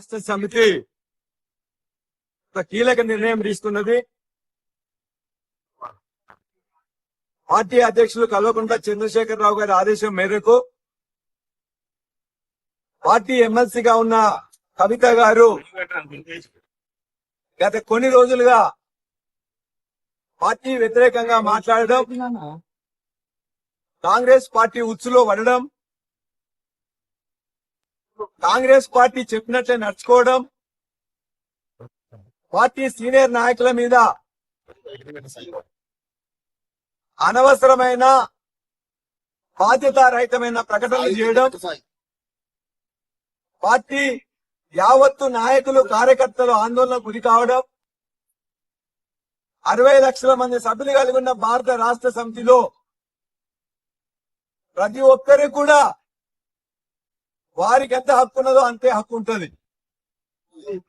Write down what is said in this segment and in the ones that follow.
రాష్ట్ర సమితి ఒక కీలక నిర్ణయం తీసుకున్నది. పార్టీ అధ్యక్షులు కల్వకుంట్ల చంద్రశేఖరరావు గారి ఆదేశం మేరకు పార్టీ ఎమ్మెల్సీగా ఉన్న కవిత గారు గత కొన్ని రోజులుగా పార్టీ వ్యతిరేకంగా మాట్లాడడం, కాంగ్రెస్ పార్టీ ఉచ్చులో పడడం, కాంగ్రెస్ పార్టీ చెప్పినట్లే నడుచుకోవడం, పార్టీ సీనియర్ నాయకుల మీద అనవసరమైన బాధ్యతారహితమైన ప్రకటనలు చేయడం, పార్టీ యావత్తు నాయకులు కార్యకర్తలు ఆందోళనకు గురి కావడం, 60 లక్షల మంది సభ్యులు కలిగి ఉన్న భారత రాష్ట్ర సమితిలో ప్రతి ఒక్కరికి కూడా వారికి ఎంత హక్కు ఉన్నదో అంతే హక్కు ఉంటుంది.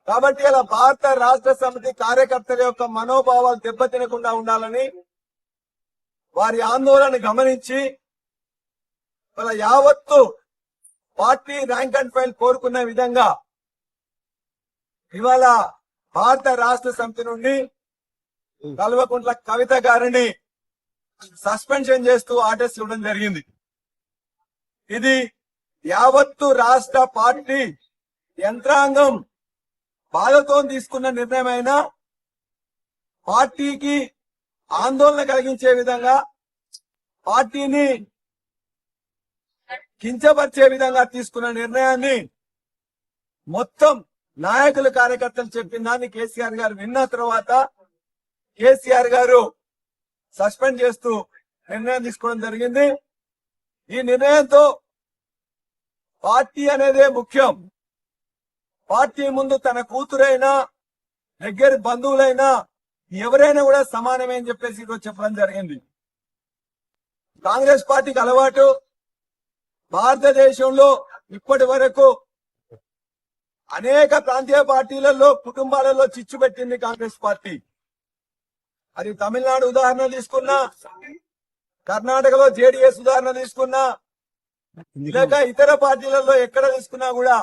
కాబట్టి ఇలా భారత రాష్ట్ర సమితి కార్యకర్తల యొక్క మనోభావాలు దెబ్బతినకుండా ఉండాలని వారి ఆందోళన గమనించి వాళ్ళ యావత్తు పార్టీ ర్యాంక్ అండ్ ఫైల్ కోరుకున్న విధంగా ఇవాళ భారత రాష్ట్ర సమితి నుండి కల్వకుంట్ల కవిత గారిని సస్పెన్షన్ చేస్తూ ఆర్డర్స్ ఇవ్వడం జరిగింది. ఇది యావత్తు రాష్ట్ర పార్టీ యంత్రాంగం బాధతో తీసుకున్న నిర్ణయమైన పార్టీకి ఆందోళన కలిగించే విధంగా, పార్టీని కించపరిచే విధంగా తీసుకున్న నిర్ణయాన్ని మొత్తం నాయకులు కార్యకర్తలు చెప్పిన దాన్ని కేసీఆర్ గారు విన్న తర్వాత కేసీఆర్ గారు సస్పెండ్ చేస్తూ నిర్ణయం తీసుకోవడం జరిగింది. ఈ నిర్ణయంతో పార్టీ అనేదే ముఖ్యం. పార్టీ ముందు తన కూతురైనా దగ్గర బంధువులైనా ఎవరైనా కూడా సమానమే అని చెప్పేసి ఈరోజు చెప్పడం జరిగింది. కాంగ్రెస్ పార్టీకి అలవాటు భారతదేశంలో ఇప్పటి వరకు అనేక ప్రాంతీయ పార్టీలలో కుటుంబాలలో చిచ్చు పెట్టింది కాంగ్రెస్ పార్టీ. అది తమిళనాడు ఉదాహరణ తీసుకున్నా, కర్ణాటకలో జేడీఎస్ ఉదాహరణ తీసుకున్నా, లేక ఇతర పార్టీలలో ఎక్కడ తీసుకున్నా కూడా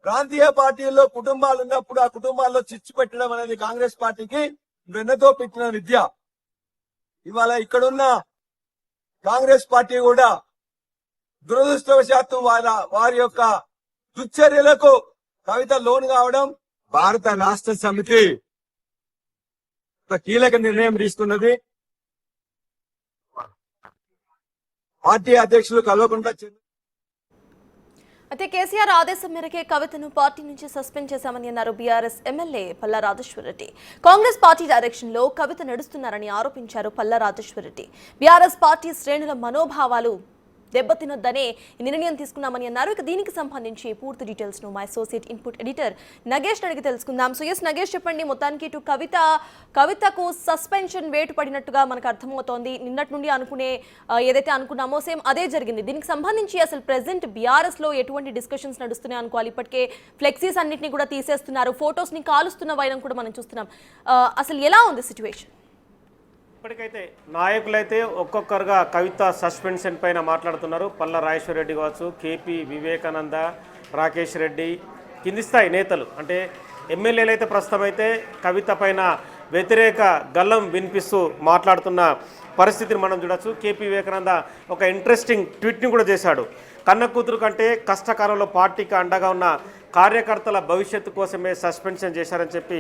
ప్రాంతీయ పార్టీల్లో కుటుంబాలు ఉన్నప్పుడు ఆ కుటుంబాల్లో చిచ్చు పెట్టడం అనేది కాంగ్రెస్ పార్టీకి వెన్నతో పెట్టిన విద్య. ఇవాళ ఇక్కడున్న కాంగ్రెస్ పార్టీ కూడా దురదృష్టవశాత్తు వారి యొక్క దుశ్చర్యలకు కవిత లోను కావడం, భారత రాష్ట్ర సమితి ఒక కీలక నిర్ణయం తీసుకున్నది. పార్టీ అధ్యక్షులు కల్వకుంట్ల అయితే కేసీఆర్ ఆదేశం మేరకే కవితను పార్టీ నుంచి సస్పెండ్ చేశామని అన్నారు BRS MLA Palla Rajeshwar Reddy. Congress party direction లో కవిత నడుస్తున్నారని ఆరోపించారు పల్లా రాజేశ్వరరెడ్డి. బీఆర్ఎస్ పార్టీ శ్రేణుల మనోభావాలు దెబ్బతినొద్దనే నిర్ణయం తీసుకున్నామని అన్నారు. ఇక దీనికి సంబంధించి పూర్తి డీటెయిల్స్ ను మా అసోసియేట్ ఇన్పుట్ ఎడిటర్ నగేష్ అడిగి తెలుసుకుందాం. సో ఎస్ నగేష్, చెప్పండి. మొత్తానికి ఇటు కవితకు సస్పెన్షన్ వేటు పడినట్టుగా మనకు అర్థమవుతోంది. నిన్నటి నుండి ఏదైతే అనుకున్నామో సేమ్ అదే జరిగింది. దీనికి సంబంధించి అసలు ప్రెసెంట్ బీఆర్ఎస్ లో ఎటువంటి డిస్కషన్స్ నడుస్తున్నాయి అనుకోవాలి. ఇప్పటికే ఫ్లెక్సీస్ అన్నింటినీ కూడా తీసేస్తున్నారు, ఫొటోస్ ని కాలుస్తున్న వైనం కూడా మనం చూస్తున్నాం. అసలు ఎలా ఉంది సిచ్యువేషన్? ఇప్పటికైతే నాయకులైతే ఒక్కొక్కరుగా కవిత సస్పెన్షన్ పైన మాట్లాడుతున్నారు. పల్లా రాజేశ్వర రెడ్డి కావచ్చు, కేపీ వివేకానంద, రాకేష్ రెడ్డి, కింది స్థాయి నేతలు అంటే ఎమ్మెల్యేలు అయితే ప్రస్తుతం అయితే కవిత పైన వ్యతిరేక గల్లం వినిపిస్తూ మాట్లాడుతున్న పరిస్థితిని మనం చూడొచ్చు. కేపీ వివేకానంద ఒక ఇంట్రెస్టింగ్ ట్వీట్ని కూడా చేశాడు. కన్న కూతురు కంటే కష్టకాలంలో పార్టీకి అండగా ఉన్న కార్యకర్తల భవిష్యత్తు కోసమే సస్పెన్షన్ చేశారని చెప్పి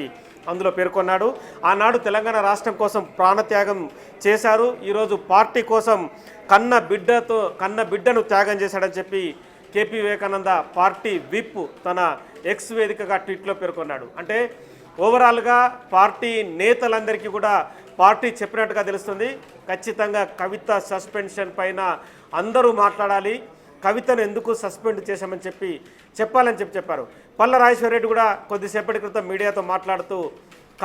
అందులో పేర్కొన్నాడు. ఆనాడు తెలంగాణ రాష్ట్రం కోసం ప్రాణత్యాగం చేశారు, ఈరోజు పార్టీ కోసం కన్న బిడ్డను త్యాగం చేశాడని చెప్పి కేపీ వివేకానంద పార్టీ విప్ తన ఎక్స్ వేదికగా ట్వీట్లో పేర్కొన్నాడు. అంటే ఓవరాల్గా పార్టీ నేతలందరికీ కూడా పార్టీ చెప్పినట్టుగా తెలుస్తుంది. ఖచ్చితంగా కవిత సస్పెన్షన్ పైన అందరూ మాట్లాడాలి, కవితను ఎందుకు సస్పెండ్ చేశామని చెప్పాలని చెప్పారు. పల్లా రాజేశ్వర రెడ్డి కూడా కొద్దిసేపటి క్రితం మీడియాతో మాట్లాడుతూ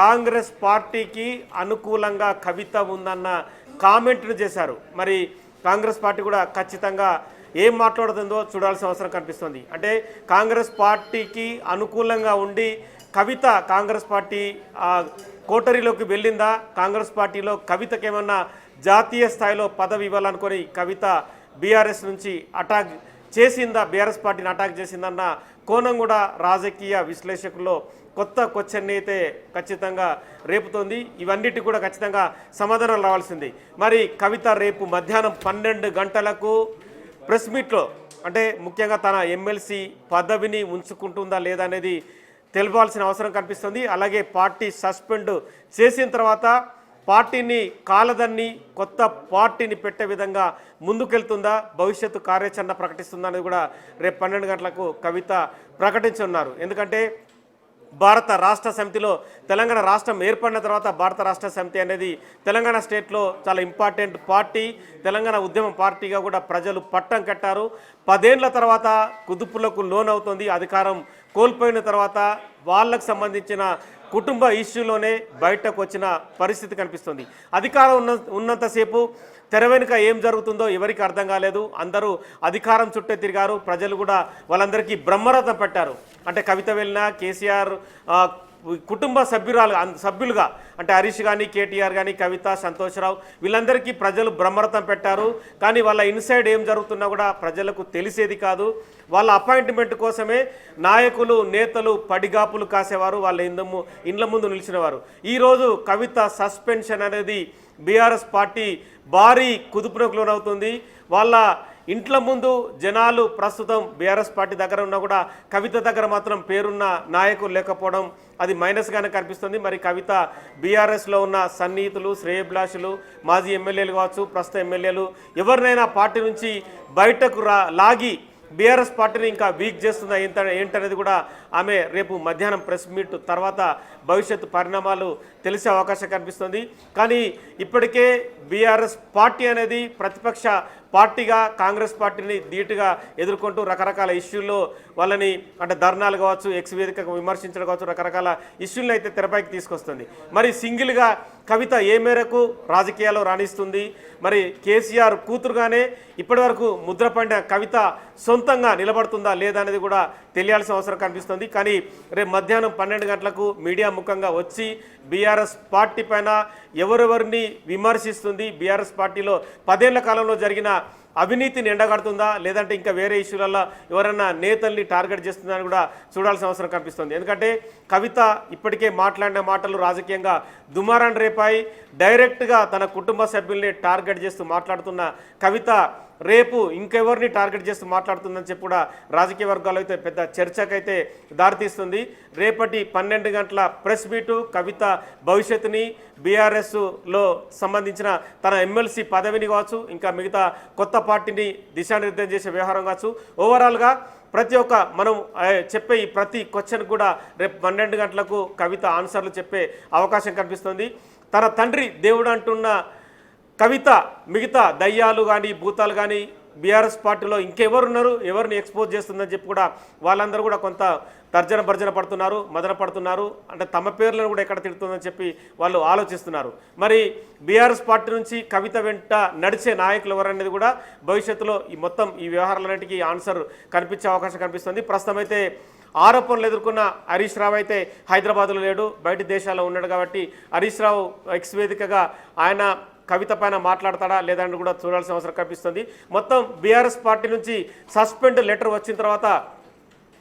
కాంగ్రెస్ పార్టీకి అనుకూలంగా కవిత ఉందన్న కామెంట్ను చేశారు. మరి కాంగ్రెస్ పార్టీ కూడా ఖచ్చితంగా ఏం మాట్లాడుతుందో చూడాల్సిన అవసరం కనిపిస్తుంది. అంటే కాంగ్రెస్ పార్టీకి అనుకూలంగా ఉండి కవిత కాంగ్రెస్ పార్టీ కోటరీలోకి వెళ్ళిందా, కాంగ్రెస్ పార్టీలో కవితకేమన్నా జాతీయ స్థాయిలో పదవి ఇవ్వాలనుకొని కవిత బీఆర్ఎస్ నుంచి అటాక్ చేసిందా, బీఆర్ఎస్ పార్టీని అటాక్ చేసిందన్న కోణం కూడా రాజకీయ విశ్లేషకుల్లో కొత్త క్వశ్చన్ అయితే ఖచ్చితంగా రేపుతోంది. ఇవన్నిటి కూడా ఖచ్చితంగా సమాధానం రావాల్సింది. మరి కవిత రేపు మధ్యాహ్నం 12 గంటలకు ప్రెస్ మీట్లో అంటే ముఖ్యంగా తన ఎమ్మెల్సీ పదవిని ఉంచుకుంటుందా లేదా అనేది తెలపాల్సిన అవసరం కనిపిస్తుంది. అలాగే పార్టీ సస్పెండ్ చేసిన తర్వాత పార్టీని కాలదన్ని కొత్త పార్టీని పెట్టే విధంగా ముందుకెళ్తుందా, భవిష్యత్తు కార్యాచరణ ప్రకటిస్తుందా అనేది కూడా రేపు 12 గంటలకు కవిత ప్రకటించనున్నారు. ఎందుకంటే భారత రాష్ట్ర సమితిలో తెలంగాణ రాష్ట్రం ఏర్పడిన తర్వాత భారత రాష్ట్ర సమితి అనేది తెలంగాణ స్టేట్లో చాలా ఇంపార్టెంట్ పార్టీ, తెలంగాణ ఉద్యమ పార్టీగా కూడా ప్రజలు పట్టం కట్టారు. 10 ఏళ్ల తర్వాత కుదుపులకు లోనవుతుంది. అధికారం కోల్పోయిన తర్వాత వాళ్ళకు సంబంధించిన కుటుంబ ఇష్యూలోనే బయటకు వచ్చిన పరిస్థితి కనిపిస్తుంది. అధికారం ఉన్నంతసేపు తెర వెనుక ఏం జరుగుతుందో ఎవరికి అర్థం కాలేదు. అందరూ అధికారం చుట్టే తిరిగారు. ప్రజలు కూడా వాళ్ళందరికీ బ్రహ్మరథం పెట్టారు. అంటే కవిత వెళ్ళినా కేసీఆర్ కుటుంబ సభ్యులుగా అంటే హరీష్ కానీ, కేటీఆర్ కానీ, కవిత, సంతోష్రావు వీళ్ళందరికీ ప్రజలు బ్రహ్మరథం పెట్టారు. కానీ వాళ్ళ ఇన్సైడ్ ఏం జరుగుతున్నా కూడా ప్రజలకు తెలిసేది కాదు. వాళ్ళ అపాయింట్మెంట్ కోసమే నాయకులు, నేతలు పడిగాపులు కాసేవారు, వాళ్ళ ఇండ్ల ముందు నిలిచినవారు. ఈరోజు కవిత సస్పెన్షన్ అనేది బీఆర్ఎస్ పార్టీ భారీ కుదుపునకు లోనవుతుంది. వాళ్ళ ఇంట్ల ముందు జనాలు ప్రస్తుతం బీఆర్ఎస్ పార్టీ దగ్గర ఉన్నా కూడా కవిత దగ్గర మాత్రం పేరున్న నాయకులు లేకపోవడం అది మైనస్గానే కనిపిస్తుంది. మరి కవిత బీఆర్ఎస్లో ఉన్న సన్నిహితులు, శ్రేయభిలాషులు, మాజీ ఎమ్మెల్యేలు కావచ్చు, ప్రస్తుత ఎమ్మెల్యేలు ఎవరినైనా పార్టీ నుంచి బయటకు లాగి బీఆర్ఎస్ పార్టీని ఇంకా వీక్ చేస్తుందా ఏంటనేది కూడా ఆమె రేపు మధ్యాహ్నం ప్రెస్ మీట్ తర్వాత భవిష్యత్తు పరిణామాలు తెలిసే అవకాశం కనిపిస్తుంది. కానీ ఇప్పటికే బీఆర్ఎస్ పార్టీ అనేది ప్రతిపక్ష పార్టీగా కాంగ్రెస్ పార్టీని ధీటుగా ఎదుర్కొంటూ రకరకాల ఇష్యూల్లో వాళ్ళని అంటే ధర్నాలు కావచ్చు, ఎక్స్ వేదికగా విమర్శించడం కావచ్చు, రకరకాల ఇష్యూలను అయితే తెరపైకి తీసుకొస్తుంది. మరి సింగిల్గా కవిత ఏ మేరకు రాజకీయాల్లో రాణిస్తుంది, మరి కేసీఆర్ కూతురుగానే ఇప్పటివరకు ముద్రపడిన కవిత సొంతంగా నిలబడుతుందా లేదా అనేది కూడా తెలియాల్సిన అవసరం కనిపిస్తుంది. కానీ రేపు మధ్యాహ్నం 12 గంటలకు మీడియా ముఖంగా వచ్చి బీఆర్ఎస్ పార్టీ పైన ఎవరెవరిని విమర్శిస్తుంది, బీఆర్ఎస్ పార్టీలో 10 ఏళ్ల కాలంలో జరిగిన అవినీతిని ఎండగడుతుందా లేదంటే ఇంకా వేరే ఇష్యూలలో ఎవరైనా నేతల్ని టార్గెట్ చేస్తుందని కూడా చూడాల్సిన అవసరం కనిపిస్తుంది. ఎందుకంటే కవిత ఇప్పటికే మాట్లాడిన మాటలు రాజకీయంగా దుమారాన్ని రేపాయి. డైరెక్ట్గా తన కుటుంబ సభ్యుల్ని టార్గెట్ చేస్తూ మాట్లాడుతున్న కవిత రేపు ఇంకెవరిని టార్గెట్ చేస్తూ మాట్లాడుతుందని చెప్పి కూడా రాజకీయ వర్గాల్లో అయితే పెద్ద చర్చకైతే దారితీస్తుంది. రేపటి 12 గంటల ప్రెస్ మీటు కవిత భవిష్యత్తుని, బీఆర్ఎస్లో సంబంధించిన తన ఎమ్మెల్సీ పదవిని కావచ్చు, ఇంకా మిగతా కొత్త పార్టీని దిశానిర్దేశం చేసే వ్యవహారం కావచ్చు, ఓవరాల్గా ప్రతి ఒక్క మనం చెప్పే ఈ ప్రతి క్వశ్చన్ కూడా రేపు 12 గంటలకు కవిత ఆన్సర్లు చెప్పే అవకాశం కనిపిస్తుంది. తన తండ్రి దేవుడు అంటున్న కవిత మిగతా దయ్యాలు కానీ, భూతాలు కానీ బీఆర్ఎస్ పార్టీలో ఇంకెవరున్నారు, ఎవరిని ఎక్స్పోజ్ చేస్తుందని చెప్పి కూడా వాళ్ళందరూ కూడా కొంత భర్జన పడుతున్నారు, మదన పడుతున్నారు. అంటే తమ పేర్లను కూడా ఎక్కడ తిడుతుందని చెప్పి వాళ్ళు ఆలోచిస్తున్నారు. మరి బీఆర్ఎస్ పార్టీ నుంచి కవిత వెంట నడిచే నాయకులు ఎవరనేది కూడా భవిష్యత్తులో ఈ మొత్తం ఈ వ్యవహారాలన్నిటికీ ఆన్సర్ కనిపించే అవకాశం కనిపిస్తుంది. ప్రస్తుతం అయితే ఆరోపణలు ఎదుర్కొన్న హరీష్ రావు అయితే హైదరాబాద్లో లేడు, బయట దేశాల్లో ఉన్నాడు. కాబట్టి హరీష్ రావు ఎక్స్ వేదికగా ఆయన కవిత పైన మాట్లాడతాడా లేదని కూడా చూడాల్సిన అవసరం కనిపిస్తుంది. మొత్తం బీఆర్ఎస్ పార్టీ నుంచి సస్పెండ్ లెటర్ వచ్చిన తర్వాత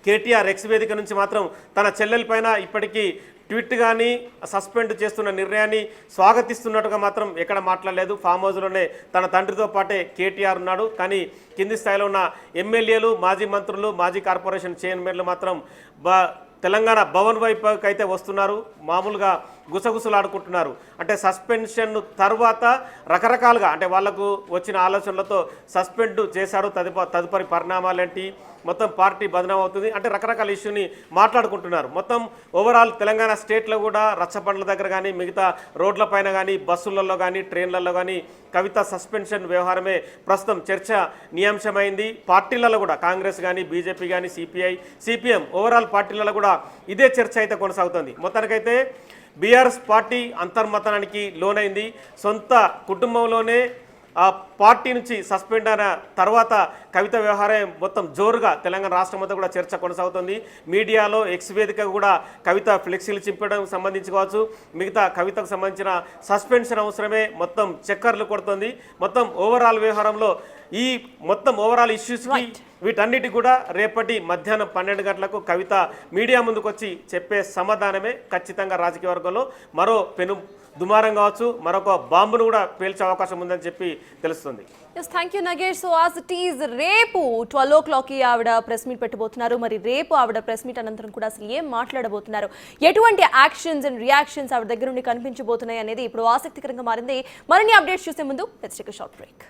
కేటీఆర్ ఎక్స్ వేదిక నుంచి మాత్రం తన చెల్లెల పైన ఇప్పటికీ ట్వీట్ కానీ సస్పెండ్ చేస్తున్న నిర్ణయాన్ని స్వాగతిస్తున్నట్టుగా మాత్రం ఎక్కడ మాట్లాడలేదు. ఫామ్ హౌస్లోనే తన తండ్రితో పాటే కేటీఆర్ ఉన్నాడు. కానీ కింది స్థాయిలో ఉన్న ఎమ్మెల్యేలు, మాజీ మంత్రులు, మాజీ కార్పొరేషన్ చైర్మన్లు మాత్రం తెలంగాణ భవన్ వైపుకి అయితే వస్తున్నారు. మామూలుగా గుసగుసలాడుకుంటున్నారు. అంటే సస్పెన్షన్ తర్వాత రకరకాలుగా అంటే వాళ్లకు వచ్చిన ఆలోచనలతో సస్పెండ్ చేశారు, తదుపరి పరిణామాలేంటి, మొత్తం పార్టీ బదనాం అవుతుంది అంటే రకరకాల ఇష్యూని మాట్లాడుకుంటున్నారు. మొత్తం ఓవరాల్ తెలంగాణ స్టేట్లో కూడా రచ్చబండ్ల దగ్గర కానీ, మిగతా రోడ్లపైన కానీ, బస్సులలో కానీ, ట్రైన్లలో కానీ కవిత సస్పెన్షన్ వ్యవహారమే ప్రస్తుతం చర్చనీయాంశమైంది. పార్టీలలో కూడా కాంగ్రెస్ కానీ, బీజేపీ కానీ, సిపిఐ, సిపిఎం ఓవరాల్ పార్టీలలో కూడా ఇదే చర్చ అయితే కొనసాగుతుంది. మొత్తానికైతే బీఆర్ఎస్ పార్టీ అంతర్మతనానికి లోనైంది. సొంత కుటుంబంలోనే ఆ పార్టీ నుంచి సస్పెండ్ అయిన తర్వాత కవిత వ్యవహారం మొత్తం జోరుగా తెలంగాణ రాష్ట్రం మొత్తం కూడా చర్చ కొనసాగుతుంది. మీడియాలో ఎక్స్ వేదిక కూడా కవిత ఫ్లెక్సీలు చింపడం సంబంధించి కావచ్చు, మిగతా కవితకు సంబంధించిన సస్పెన్షన్ అవసరమే మొత్తం చక్కర్లు కొడుతుంది. మొత్తం ఓవరాల్ వ్యవహారంలో ఈ మొత్తం ఓవరాల్ ఇష్యూస్కి వీటన్నిటి కూడా రేపటి మధ్యాహ్నం 12 గంటలకు కవిత మీడియా ముందుకు వచ్చి చెప్పే సమాధానమే ఖచ్చితంగా రాజకీయ వర్గంలో మరో పెను దుమారం కావచ్చు, మరొక బాంబును కూడా పేల్చే అవకాశం ఉందని చెప్పి తెలుస్తుంది. Thank you Nagesh. So as it is రేపు 12 o'clockకి ఆవిడ ప్రెస్ మీట్ పెట్టబోతున్నారు. మరి రేపు ఆవిడ ప్రెస్ మీట్ అనంతరం కూడా అసలు ఏం మాట్లాడబోతున్నారు, ఎటువంటి యాక్షన్స్ అండ్ రియాక్షన్స్ ఆవిడ దగ్గర నుండి కనిపించబోతున్నాయి అనేది ఇప్పుడు ఆసక్తికరంగా మారింది. మరిన్ని అప్డేట్స్ చూసే ముందు let's take a short break.